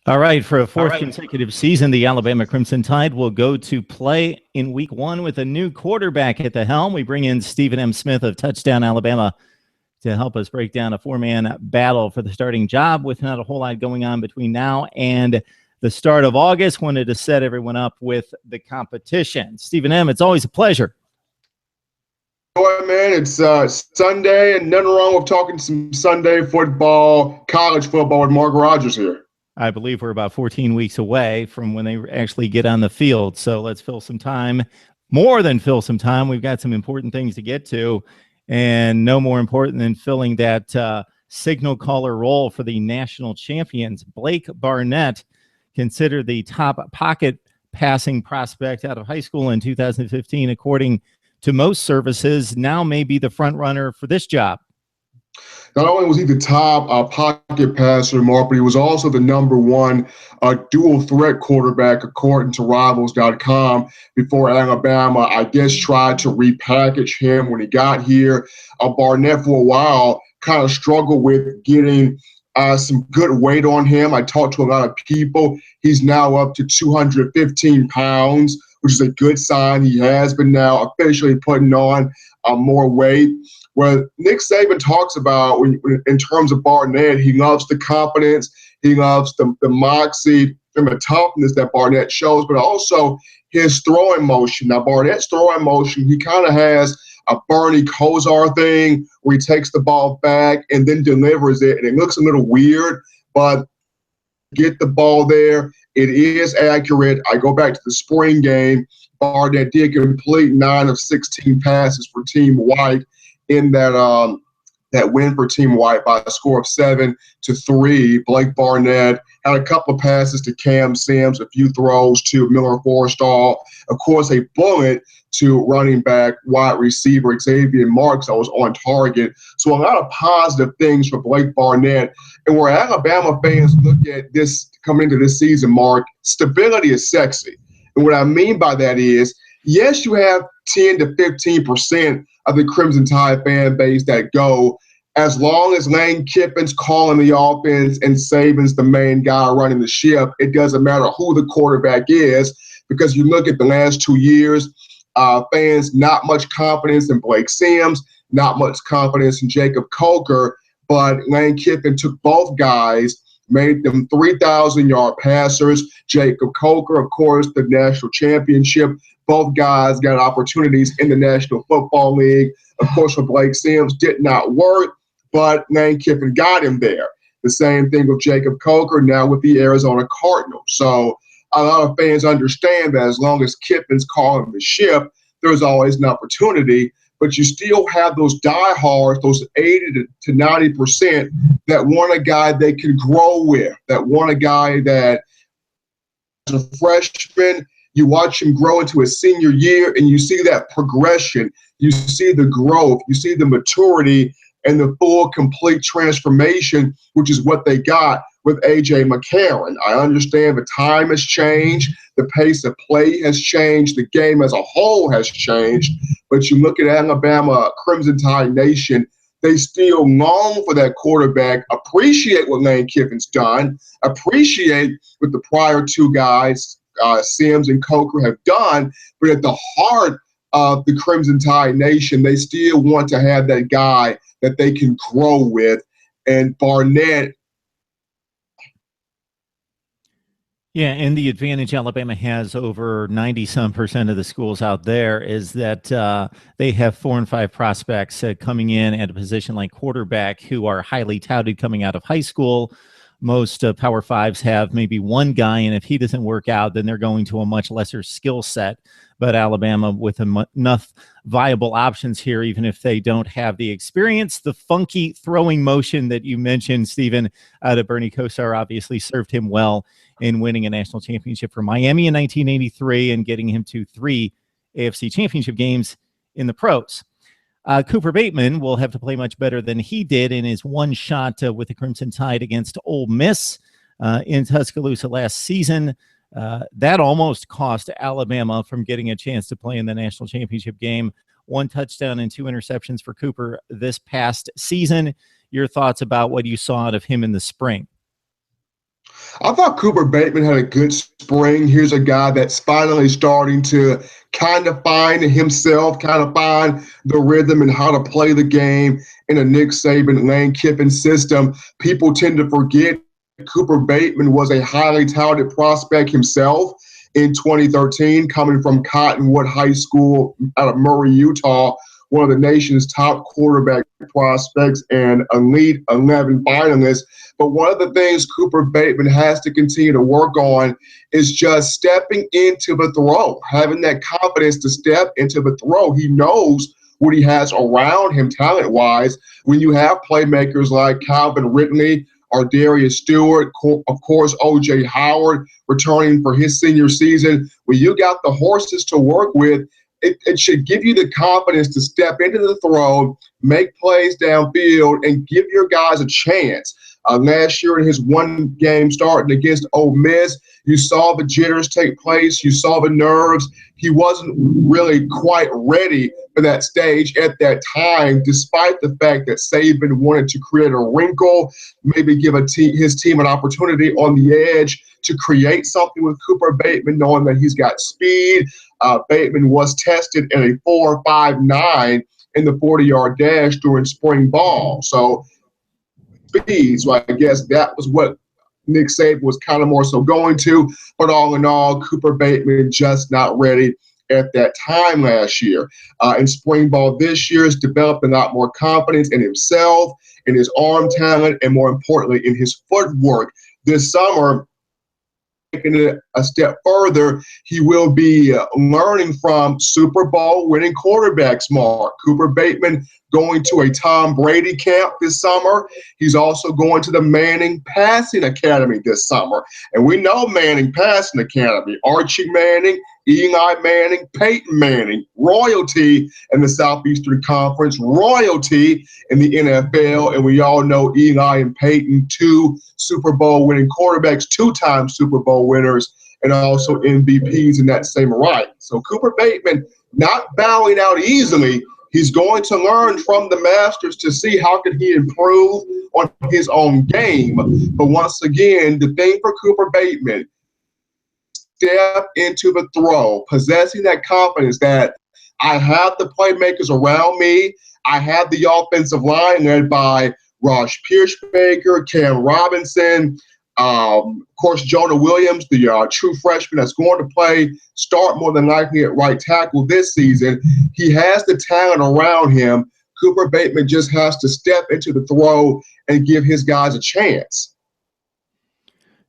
All right, for a fourth consecutive season, the Alabama Crimson Tide will go to play in week one with a new quarterback at the helm. We bring in Stephen M. Smith of Touchdown Alabama to help us break down a four-man battle for the starting job with not a whole lot going on between now and the start of August. Wanted to set everyone up with the competition. Stephen M., it's always a pleasure. Boy, man, it's Sunday, and nothing wrong with talking some Sunday football, college football with Mark Rogers here. I believe we're about 14 weeks away from when they actually get on the field. So let's fill some time, more than fill some time. We've got some important things to get to, and no more important than filling that signal caller role for the national champions. Blake Barnett, considered the top pocket passing prospect out of high school in 2015, according to most services, now may be the front runner for this job. Not only was he the top pocket passer, Mark, but he was also the number one dual threat quarterback, according to Rivals.com, before Alabama, I guess, tried to repackage him when he got here. Barnett, for a while, kind of struggled with getting some good weight on him. I talked to a lot of people. He's now up to 215 pounds, which is a good sign. He has been now officially putting on more weight. Well, Nick Saban talks about, in terms of Barnett, he loves the confidence, he loves the moxie and the toughness that Barnett shows, but also his throwing motion. Now, Barnett's throwing motion, he kind of has a Bernie Kosar thing where he takes the ball back and then delivers it, and it looks a little weird, but get the ball there. It is accurate. I go back to the spring game. Barnett did complete 9 of 16 passes for Team White in that win for Team White by a score of 7-3. Blake Barnett had a couple of passes to Cam Sims, a few throws to Miller Forrestall, of course, a bullet to running back, wide receiver Xavier Marks that was on target. So a lot of positive things for Blake Barnett. And where Alabama fans look at this coming into this season, Mark, stability is sexy. And what I mean by that is, yes, you have 10 to 15% of the Crimson Tide fan base that go, as long as Lane Kiffin's calling the offense and Saban's the main guy running the ship, it doesn't matter who the quarterback is, because you look at the last 2 years, fans, not much confidence in Blake Sims, not much confidence in Jacob Coker, but Lane Kiffin took both guys, made them 3,000-yard passers. Jacob Coker, of course, the national championship. Both guys got opportunities in the National Football League. Of course, for Blake Sims, did not work, but Lane Kiffin got him there. The same thing with Jacob Coker, now with the Arizona Cardinals. So a lot of fans understand that as long as Kiffin's calling the ship, there's always an opportunity. But you still have those diehards, those 80 to 90% that want a guy they can grow with, that want a guy that, as a freshman, you watch him grow into his senior year, and you see that progression. You see the growth. You see the maturity and the full, complete transformation, which is what they got with A.J. McCarron. I understand the time has changed. The pace of play has changed. The game as a whole has changed. But you look at Alabama, Crimson Tide Nation, they still long for that quarterback, appreciate what Lane Kiffin's done, appreciate what the prior two guys, Sims and Coker, have done, but at the heart of the Crimson Tide Nation, they still want to have that guy that they can grow with. And Barnett. Yeah, and the advantage Alabama has over 90-some% of the schools out there is that they have 4 and 5 prospects coming in at a position like quarterback who are highly touted coming out of high school. Most Power Fives have maybe one guy, and if he doesn't work out, then they're going to a much lesser skill set. But Alabama, with enough viable options here, even if they don't have the experience, the funky throwing motion that you mentioned, Stephen, out of Bernie Kosar obviously served him well in winning a national championship for Miami in 1983 and getting him to 3 AFC championship games in the pros. Cooper Bateman will have to play much better than he did in his one shot with the Crimson Tide against Ole Miss in Tuscaloosa last season. That almost cost Alabama from getting a chance to play in the national championship game. 1 touchdown and 2 interceptions for Cooper this past season. Your thoughts about what you saw out of him in the spring? I thought Cooper Bateman had a good spring. Here's a guy that's finally starting to kind of find himself, kind of find the rhythm and how to play the game in a Nick Saban, Lane Kiffin system. People tend to forget Cooper Bateman was a highly talented prospect himself in 2013, coming from Cottonwood High School out of Murray, Utah, one of the nation's top quarterback prospects and Elite 11 finalists. But one of the things Cooper Bateman has to continue to work on is just stepping into the throw, having that confidence to step into the throw. He knows what he has around him talent-wise. When you have playmakers like Calvin Ridley or Darius Stewart, of course, O.J. Howard returning for his senior season, when you got the horses to work with, it should give you the confidence to step into the throw, make plays downfield, and give your guys a chance. Last year in his one game starting against Ole Miss, you saw the jitters take place. You saw the nerves. He wasn't really quite ready for that stage at that time, despite the fact that Saban wanted to create a wrinkle, maybe give his team an opportunity on the edge to create something with Cooper Bateman, knowing that he's got speed. Bateman was tested at a 4.59 in the 40-yard dash during spring ball. So speed. So I guess that was what Nick Saban was kind of more so going to. But all in all, Cooper Bateman just not ready at that time last year. In spring ball this year, has developed a lot more confidence in himself, in his arm talent, and more importantly, in his footwork. This summer, taking it a step further, he will be learning from Super Bowl winning quarterbacks, Mark. Cooper Bateman going to a Tom Brady camp this summer. He's also going to the Manning Passing Academy this summer. And we know Manning Passing Academy, Archie Manning, Eli Manning, Peyton Manning, royalty in the Southeastern Conference, royalty in the NFL. And we all know Eli and Peyton, two Super Bowl winning quarterbacks, two-time Super Bowl winners, and also MVPs in that same right. So Cooper Bateman not bowing out easily. He's going to learn from the masters to see how can he improve on his own game. But once again, the thing for Cooper Bateman, step into the throw, possessing that confidence that I have the playmakers around me. I have the offensive line led by Raj Pierschbaker, Cam Robinson, of course, Jonah Williams, the true freshman that's going to start more than likely at right tackle this season. He has the talent around him. Cooper Bateman just has to step into the throw and give his guys a chance.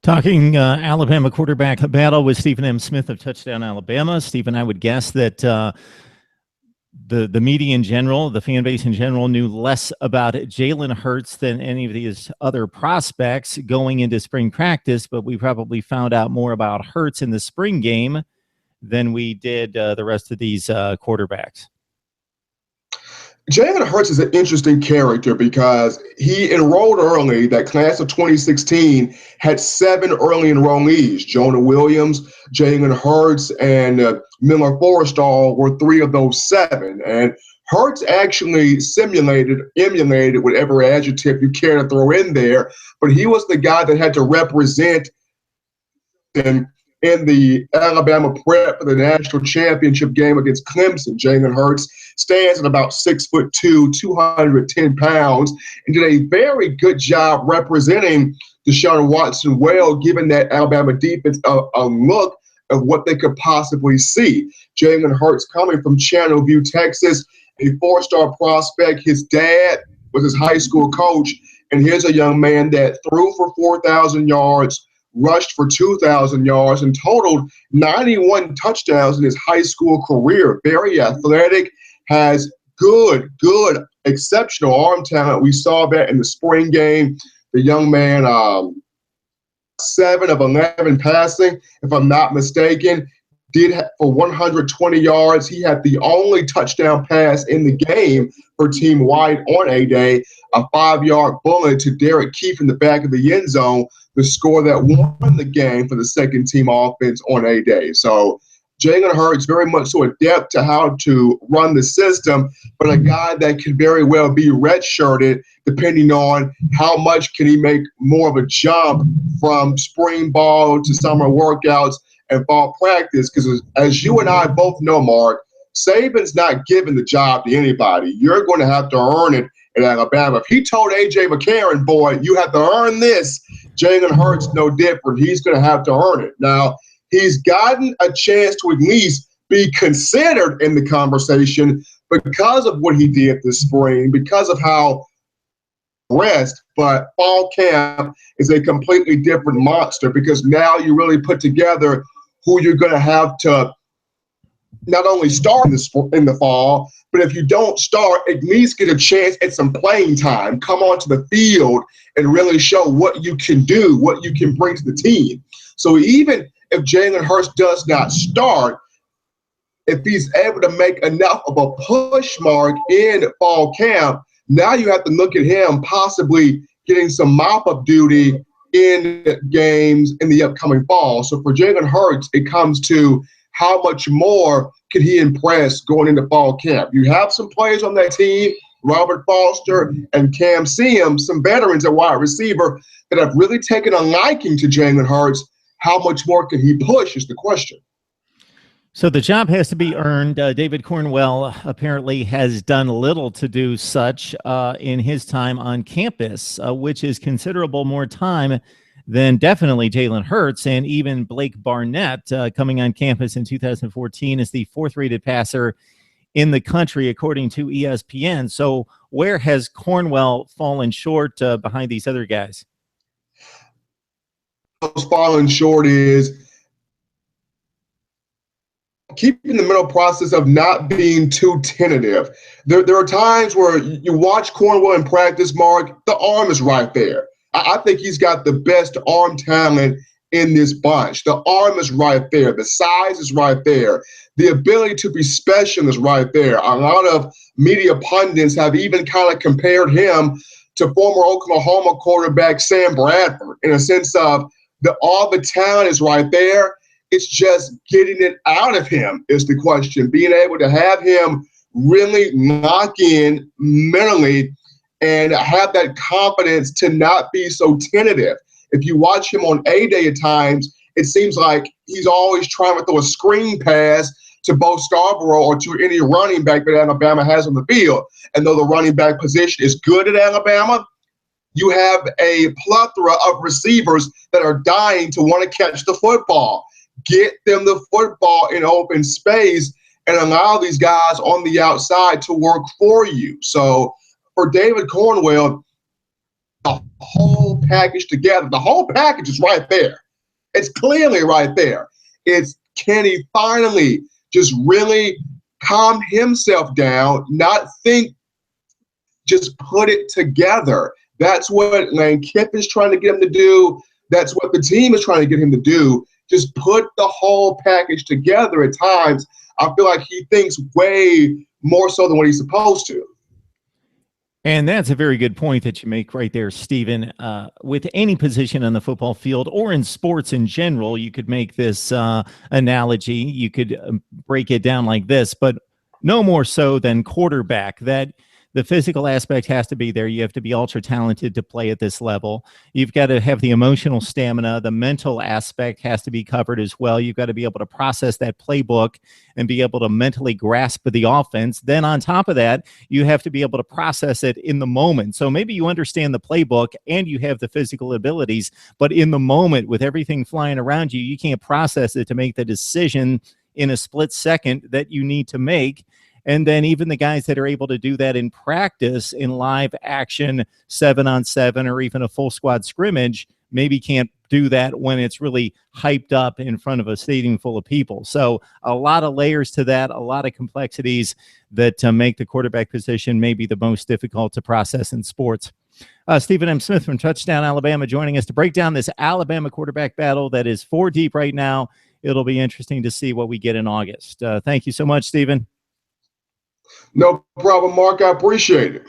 Talking Alabama quarterback battle with Stephen M. Smith of Touchdown Alabama. Stephen, I would guess that the media in general, the fan base in general, knew less about Jalen Hurts than any of these other prospects going into spring practice, but we probably found out more about Hurts in the spring game than we did the rest of these quarterbacks. Jalen Hurts is an interesting character because he enrolled early. That class of 2016 had 7 early enrollees. Jonah Williams, Jalen Hurts, and Miller Forrestall were 3 of those 7. And Hurts actually emulated whatever adjective you care to throw in there, but he was the guy that had to represent in the Alabama prep for the national championship game against Clemson. Jalen Hurts stands at about 6'2", 210 pounds, and did a very good job representing Deshaun Watson well, giving that Alabama defense a look of what they could possibly see. Jalen Hurts coming from Channelview, Texas, a 4-star prospect. His dad was his high school coach, and here's a young man that threw for 4,000 yards, rushed for 2,000 yards, and totaled 91 touchdowns in his high school career. Very athletic, has good, exceptional arm talent. We saw that in the spring game. The young man, 7 of 11 passing, if I'm not mistaken, did for 120 yards. He had the only touchdown pass in the game for Team White on A-Day, a 5-yard bullet to Derek Keefe in the back of the end zone, the score that won the game for the second team offense on A-Day. So Jalen Hurts very much so adept to how to run the system, but a guy that could very well be redshirted depending on how much can he make more of a jump from spring ball to summer workouts and fall practice. Because as you and I both know, Mark, Saban's not giving the job to anybody. You're going to have to earn it in Alabama. If he told A.J. McCarron, boy, you have to earn this, Jalen Hurts no different. He's going to have to earn it. Now, he's gotten a chance to at least be considered in the conversation because of what he did this spring, because of how rest, but fall camp is a completely different monster because now you really put together who you're going to have to not only start in the fall, but if you don't start, at least get a chance at some playing time, come onto the field and really show what you can do, what you can bring to the team. So even if Jalen Hurts does not start, if he's able to make enough of a push mark in fall camp, now you have to look at him possibly getting some mop-up duty in games in the upcoming fall. So for Jalen Hurts, it comes to how much more can he impress going into fall camp. You have some players on that team, Robert Foster and Cam Sims, some veterans at wide receiver that have really taken a liking to Jalen Hurts. How much more can he push is the question. So the job has to be earned. David Cornwell apparently has done little to do such in his time on campus, which is considerable more time than definitely Jalen Hurts and even Blake Barnett coming on campus in 2014 as the fourth-rated passer in the country, according to ESPN. So where has Cornwell fallen short behind these other guys? What's fallen short is keeping the mental process of not being too tentative. There are times where you watch Cornwell in practice, Mark, the arm is right there. I think he's got the best arm talent in this bunch. The arm is right there. The size is right there. The ability to be special is right there. A lot of media pundits have even kind of compared him to former Oklahoma quarterback Sam Bradford in a sense of all the talent is right there. It's just getting it out of him is the question. Being able to have him really lock in mentally and have that confidence to not be so tentative. If you watch him on A-Day at times, it seems like he's always trying to throw a screen pass to Bo Scarborough or to any running back that Alabama has on the field. And though the running back position is good at Alabama, you have a plethora of receivers that are dying to want to catch the football. Get them the football in open space and allow these guys on the outside to work for you. So for David Cornwell, the whole package together, the whole package is right there. It's clearly right there. It's can he finally just really calm himself down, not think, just put it together. That's what Lane Kiffin is trying to get him to do. That's what the team is trying to get him to do. Just put the whole package together at times. I feel like he thinks way more so than what he's supposed to. And that's a very good point that you make right there, Stephen. With any position on the football field or in sports in general, you could make this analogy. You could break it down like this, but no more so than quarterback, that the physical aspect has to be there. You have to be ultra talented to play at this level. You've got to have the emotional stamina. The mental aspect has to be covered as well. You've got to be able to process that playbook and be able to mentally grasp the offense. Then on top of that, you have to be able to process it in the moment. So maybe you understand the playbook and you have the physical abilities, but in the moment with everything flying around you, you can't process it to make the decision in a split second that you need to make. And then even the guys that are able to do that in practice, in live action, 7-on-7, or even a full squad scrimmage, maybe can't do that when it's really hyped up in front of a stadium full of people. So a lot of layers to that, a lot of complexities that make the quarterback position maybe the most difficult to process in sports. Stephen M. Smith from Touchdown Alabama joining us to break down this Alabama quarterback battle that is 4 deep right now. It'll be interesting to see what we get in August. Thank you so much, Stephen. No problem, Mark. I appreciate it.